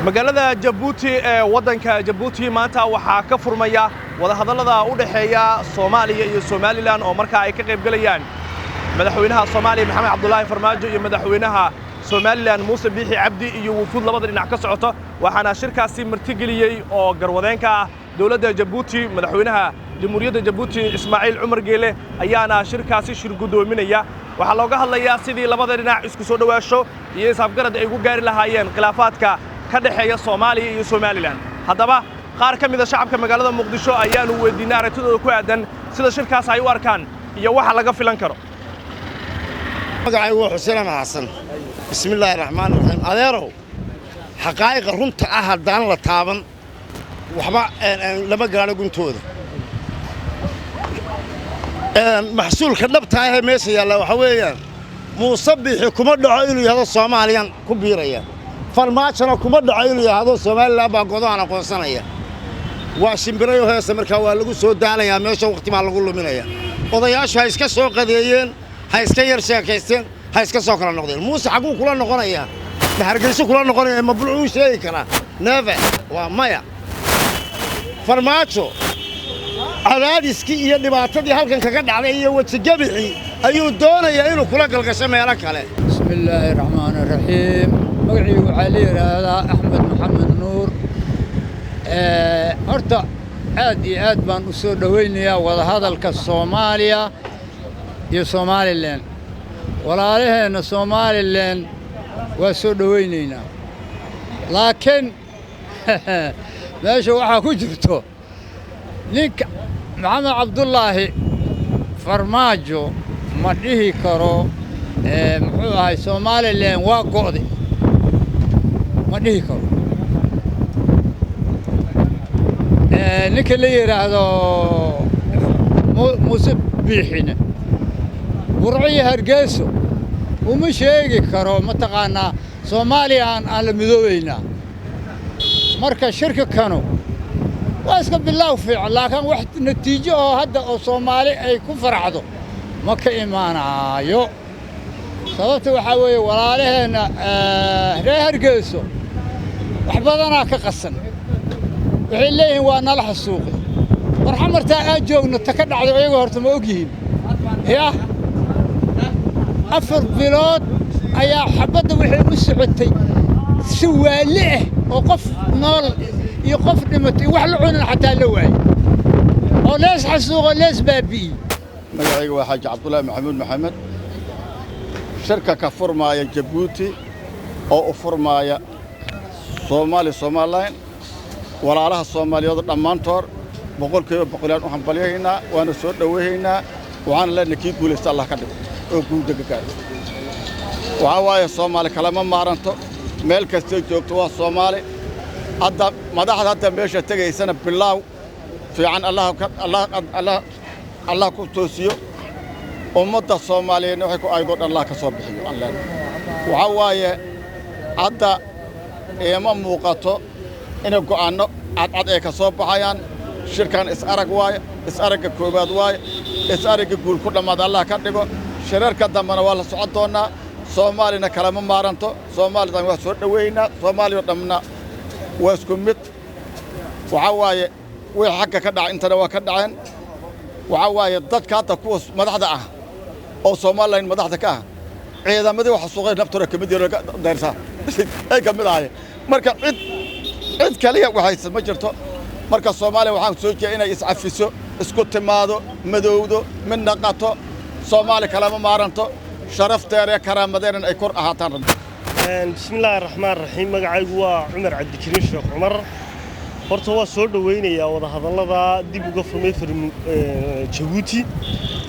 magaalada Djibouti ee wadanka Djibouti maanta waxaa ka furmaya wadahadallada u dhaxeeya Soomaaliya iyo Somaliland oo markaa ay ka qayb galayaan madaxweynaha Soomaaliya Maxamed Cabdullaahi Farmaajo iyo madaxweynaha Somaliland Muuse Biixi Cabdi iyo wufuud labada dhinac ka socota waxaana shirkaasi martigeliyay oo garwadeenka dawladda Djibouti madaxweynaha jamhuuriyadda Djibouti Ismaaciil Cumar Geele ayaana shirkaasi shir gudoominaya waxaa looga hadlayaa sidii labada dhinac isku soo dhawaasho iyo isafgarad ay ugu gaari lahaayeen khilaafaadka ka dhaxeeya Soomaaliya iyo Somaliland haddaba qaar ka mid ah shacabka magaalada Muqdisho ayaanu weydiinay aragtidooda ku aadan sida shirkaas ay u arkaan iyo waxa laga filan karo magacaygu waa Xuseen Xasan bismillaahir rahmaanir rahiim adeerow xaqaa'iq runta ah hadaan la taaban waxba lama gaaro guntooda maxsuulka dhabta ah ee meesha yaalla waxa weeyaan Muuse Biixi kuma dhaco inuu yahdo Soomaaliyan ku biiraya farmaajana kuma dhaco inuu yahdo Somaliland baa go'aan aqoonsanaya waa shimbirayo heesa markaa waa lagu soo daalayaa meesha waqti ma lagu luminaya odayaashu ay iska soo qadeeyeen hay iska yar sheekaysteen hay iska soo kala noqdeen Muuse xaquu kula noqonaya hargeysa kula noqonaya ma buluu sheegi kara never waa maya farmaajo cadaadiskii iyo dhibaatadii halkan kaga dhacday iyo waji gabixi ayuu doonayaa inuu kula galgasho meelo kale bismillaahir rahmaanir rahiim magacaygu waxaa la yiraahdaa Axmed Maxamed Nuur horta aad iyo aad baan u soo dhaweynayaa wadahadalka Soomaaliya iyo Somaliland walaalaheena Somaliland waa soo dhaweynaynaa laakiin meesha waxa ku jirto ninka Maxamed Cabdullaahi Farmaajo ma dhihi karo muxuu ahay Somaliland waa go'day ma dhihi karo ninka la yiraahdo Muuse Biixina burciyo Hargeysa uma sheegi karo mataqaanaa Soomaaliya aan la midoobayna marka shirka kanu waa iska bilaaw fiican laakiin wax natiijo oo hadda oo Soomaali ay ku farxdo ma ka imaanayo sababta waxa weeye walaalaheena reer Hargeysa wax badanaa ka qasan waxay leeyihiin waa nala xasuuqay marxamarta aan joogno ta ka dhacdo iyaga horta ma ogyihiin yaa afar bilood ayaa xabadda waxay u socotay si waali ah oo qof nool iyo qof dhimatay wax la cunin xataa la waayay oo lees xasuuqo lees baabi'i magacaygu waa Xaaji Cabdullaahi Maxamuud Maxamed shirka ka furmaaya Djibouti oo u furmaaya Somaliland walaalaha Soomaaliyeed dhammaantood boqolkiiba boqolaan waxaan balyaynaa waana soo dhaweeynaa waxaan leenahay kii guulaysta Allah ka dhigo oo guudaga gaaro waxa waaye Soomaali kalama maaranto meel kasta joogto waa Soomaali hadda madaxda hadda meesha tagaysana bilaaw fiican Allah ku toosiyo ummadda Soomaaliyeed waxay ku aydo Allah ka soo bixiyo Allah waxa waaye hadda eema muuqato inay go'aano cad ay ka soo baxayaan shirkan is aragga koobaad waaye is aragga guul ku dhamaad Allah ka dhigo shirarka dambana waa la socon doonaa Soomaalina kalama maaranto Soomaalidan waa soo dhaweynaa Soomaaliyo dhamna waa isku mid waxa waaye way xagga ka dhacay intana waa ka dhaceen waxa waaye dadka hadda kuwa madaxda ah oo Soomaaliland madaxda ka ah ciidamadii waxa suuqay naftura kamid yahay daarsa ay kamid ahay marka cid kaliya waxay ma jirto marka Soomaaliya waxaan soo jeedaa inay iscafiso isku timaado madowdo mid naqato Soomaali kalama maaranto sharafteeda karaamadeena ay kor ahaataan bismillaahir rahmaanir rahiim magacaygu waa Cumar Cabdikariin Sheekh Cumar horta waa soo dhaweynayaa wadahadallada dib uga furmay Djibouti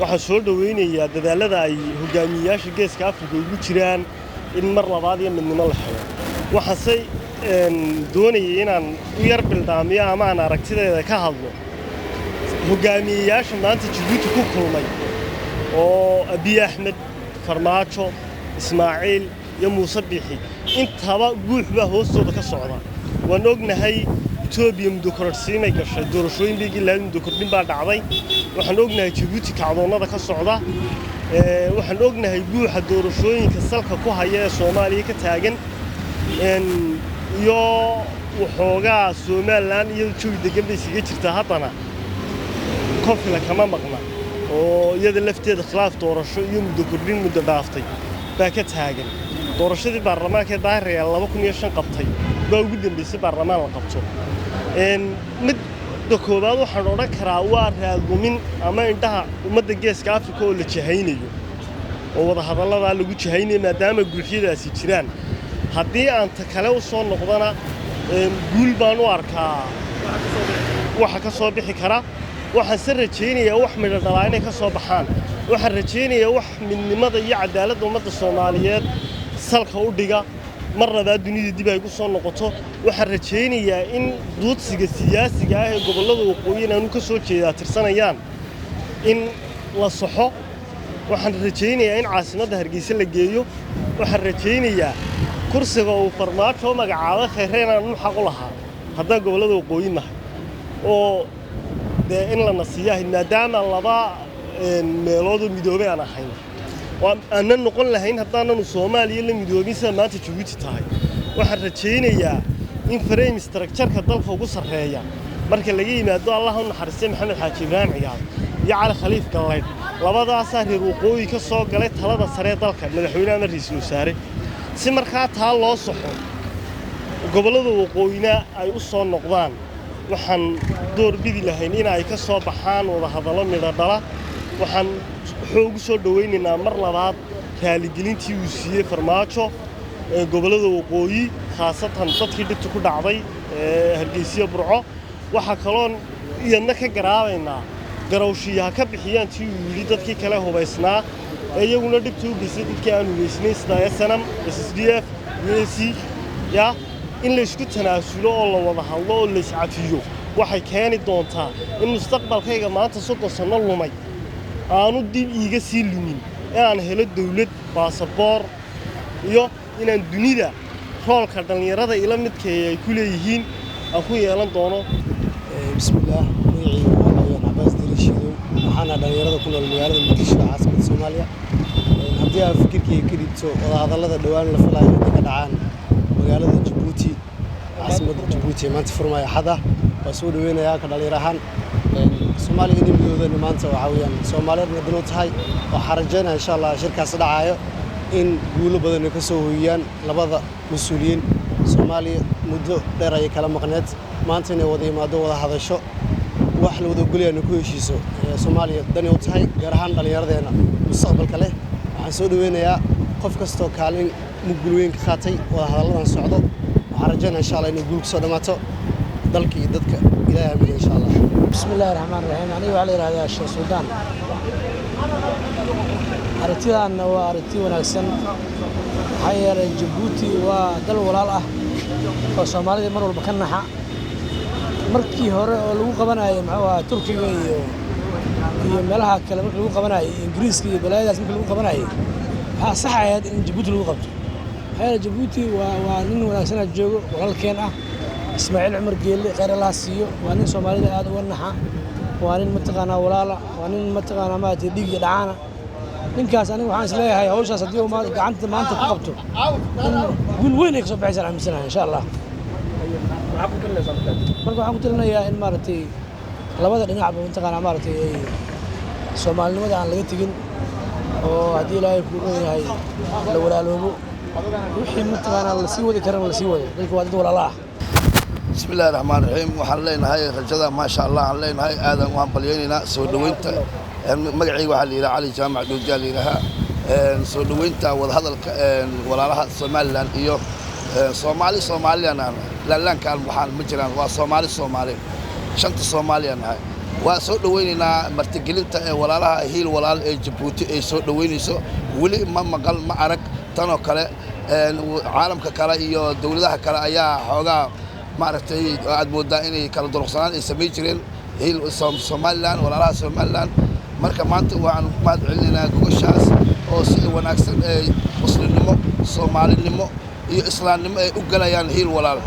waxa soo dhaweynayaa dadaalada ay hogaamiyayaasha geeska Afrika ugu jiraan in mar labaad iyo midnimo la helo waxaasay doonayay inaan u yar bildaamiyo ama aan aragtideeda ka hadlo hogaamiyayaasha maanta Djibouti ku kulmay oo Abiy Ahmed Farmaajo Ismaaciil iyo Muuse Biixi intaba guuxba hoostooda ka socda waan ognahay Ethiopia muddo kororsiinay gashay doorashooyin bigi la muddo kordhin baa dhacday waxaan ognahay Djibouti kacdoonada ka socda waxaan ognahay guuxa doorashooyinka salka ku haya ee Soomaaliya ka taagan iyo waxoogaa Somaliland iyo jawi degan bay isaga jirtaa haddana konfila kama maqna oo iyada lafteeda khilaaf doorasho iyo muddo kordhin muddo dhaaftay baa ka taagan doorashadii baarlamaanka ee daahiraya 2005 qabtay baa ugu dambeysay baarlamaan la qabto midda koowaad waxaan odhan karaa waa raadgumin ama indhaha ummadda geeska Afrika oo la jahaynayo oo wada hadallada lagu jahaynayo maadaama guuxyadaasi jiraan haddii aan ta kale u soo noqdana guul baan u arkaa waxa ka soo bixi kara waxaan se rajaynayaa wax midho dhalaa inay ka soo baxaan waxaan rajaynayaa wax midnimada iyo cadaaladda ummadda Soomaaliyeed salka u dhiga mar labaad dunida dib ay ku soo noqoto waxaan rajaynayaa in duudsiga siyaasiga ah ee gobollada waqooyi aanu ka soo jeedaa tirsanayaan in la saxo waxaan rajaynayaa in caasimadda Hargeysa la geeyo waxaan rajaynayaa kursiga uu farmaajo magacaabay Khayreena inuu xaq u lahaa haddaan gobollada waqooyi nahay oo in la nasiyahay maadaama laba meelood oo midoobay aan ahayn aanan noqon lahayn haddaananu Soomaaliya la midoobin sida maanta Djibouti tahay waxaan rajaynayaa in frame structure-ka dalka ugu sarreeya marka laga yimaado Allah u naxariistay Maxamed Xaaji Ibrahim Cigaal iyo Cali Khaliif Galeyd labadaas reer waqooyi ka soo galay talada sare ee dalka madaxweynaha ra'iisul wasaare si markaa taa loo saxo gobollada waqooyina ay u soo noqdaan waxaan door bidi lahayn in ay ka soo baxaan wada hadallo midho dhala waxaan ugu soo dhaweynaynaa mar labaad raaligelintii uu siiyey farmaajo ee gobollada waqooyi khaasatan dadkii dhibta ku dhacday Hargeysa Burco waxa kaloon iyadna ka garaabaynaa garawshiyaha ka bixiyaan tii uu yiri dadkii kale hubaysnaa iyaguna dhibta u geysay dadkii aan hubaysnayn sida SNM SSDF UAC ya in la isku tanaasulo oo la wada hadlo oo la iscafiyo waxay keeni doontaa in mustaqbalkayga maanta 30 sano lumay aanu dib iiga sii lumin aan helo dawlad baasaboor iyo inaan dunida roolka dhalinyarada ila midkay ay ku leeyihiin aan ku yeelan doono bismillaah magacayga Abbas Dirishido waxaana dhalinyarada ku nool magaalada Muqdisho caasimadda Soomaaliya haddii aan fikirkayga ka dhigto wada hadallada dhawaan la filayo inay ka dhacaan magaalada Djibouti caasimadda Djibouti maanta furmaya xada waa soo dhaweynayaa ka dhalinyar ahaan Soomaaliga nimadooda maanta waxa weeyaan Soomaaliyeedna dano tahay waxa rajaynaa insha Allah shirkaas dhacayo in guulo badan ka soo hooyaan labada mas'uuliyiin Soomaaliya muddo dheer ay kala maqneed maanta inay wada yimaado wada hadasho wax la wada ogolyahay ku heshiiso Soomaaliya dani u tahay gaar ahaan dhalinyaradeena mustaqbalka leh waxaan soo dhaweynayaa qof kasto kaalin mugul weyn ka qaatay wada hadalladan socdo waxaan rajaynaa insha Allah inay guul soo dhamaato dalka iyo dadka Ilaahay amiin insha Allah bismillaahir rahmaanir rahiim aniga waxa la yiraahdaa Sheekh Suudaan aragtidan waa aragti wanaagsan hay'adda Djibouti waa dal walaal ah oo Soomaalida mar walba ka naxa markii hore oo lagu qabanayo maxaa Turkiga iyo meelaha kale markii lagu qabanayo Ingiriiska iyo balaayadaas markii lagu qabanayo waxa sax ah in Djibouti lagu qabto hay'adda Djibouti waa nin wanaagsan joogo walaalkeen ah Ismaaciil Umar Geelle khayr Allah siiyo waa nin Soomaalida aad u wanaxa waa nin mataqaana walaala waa nin mataqaana ma dhiig dhacaana ninkaas aniga waxaan isleeyahay hawshaas hadii uu gacanta maanta ku qabto guul weyn ay ka soo baxaysaa aaminsanaa insha Allah marka waxaan ku talinayaa in maaragtay labada dhinacba mataqaana maaragtay Soomaalinimada aan laga tagin oo hadii Ilaahay ku leeyahay la walaaloobo wixii mataqaana la sii wadi karan la sii wado dadku waa dad walaalaha bismillaahir rahmaanir rahiim waxaan leenahay rajada ma sha Allah aan leenahay aadan waan balyeynaa soo dhaweynta magacayga waxa la yiraahdaa Cali Jaamac Dhuujaal yiraahdaa soo dhaweynta wada hadalka walaalaha Soomaaliland iyo Soomaaliland laalankaan waxaan ma jiraan waa Soomaali shanta Soomaaliyan ah waa soo dhaweynaynaa martigelinta walaalaha hiil walaal ee Djibouti ay soo dhaweynayso wali ma maqal ma arag tan oo kale caalamka kale iyo dawladaha kale ayaa xoogaa maaragtay aad moodaa inay kala durugsanaan ay sameey jireen hiil Soomaaliland walaalaha Soomaaliland marka maanta waxaan mahad celinaynaa gogoshaas oo si wanaagsan ee muslimnimo Soomaalinimo iyo islaamnimo ay u galayaan hiil walaal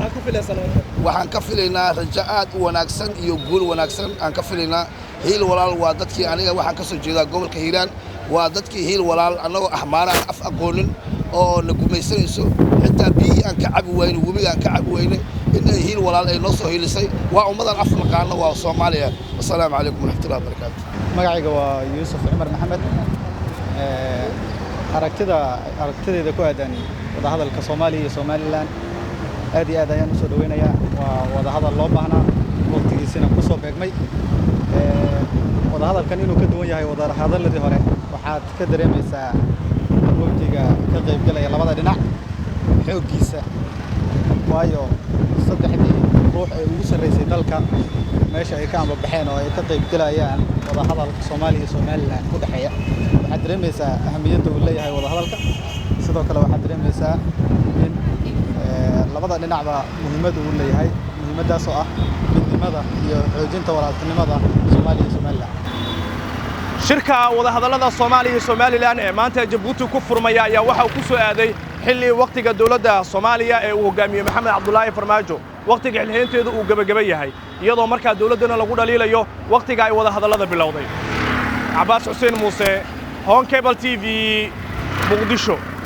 waxaan ka filaynaa rajo aad u wanaagsan iyo guul wanaagsan aan ka filaynaa hiil walaal waa dadkii aniga waxaan ka soo jeedaa gobolka Hiiraan waa dadkii hiil walaal anagoo ahmaaraan af aqoonin oo na gumaysanayso xitaa biyihii aan ka cabi weyne webiga aan ka cabi weyne inay hiil walaal ay noo soo hiilisay waa ummadan af naqaano waa Soomaaliya wassalaamu calaykum waraxmatullaahi wabarakaatu magacayga waa Yuusuf Cumar Maxamed aragtideeda ku aadan wada hadalka Soomaaliya iyo Somaliland aad iyo aad ayaan u soo dhaweynayaa waa wada hadal loo baahnaa waqtigiisina ku soo beegmay wada hadalkan inuu ka duwan yahay wada hadaladii hore waxaad ka dareemaysaa waqtiga ka qayb galaya labada dhinac xooggiisa waayo saddexdii ruux ay ugu sareysay dalka meesha ay ka ambabaxeen oo ay ka qayb galayaan wada hadal Soomaaliya iyo Somaliland ku dhaxeeya waxaad dareemaysaa ahamiyadda uu leeyahay wada hadalka sidoo kale waxaad dareemaysaa in labada dhinacba muhiimadda uu leeyahay muhiimaddaas oo ah midnimada iyo xoojinta walaaltinimada Soomaaliya iyo Somaliland shirka wada hadallada Soomaaliya iyo Somaliland ee maanta Djibouti ku furmaya ayaa waxa uu ku soo aaday xilli waqtiga dawladda Soomaaliya ee uu hogaamiyo Maxamed Cabdullaahi Farmaajo waqtiga xilheynteedu uu gabagaba yahay iyadoo markaa dawladdana lagu dhaliilayo waqtiga ay wada hadallada bilowday Abbas Hussein Muuse Hon Cable TV Muqdisho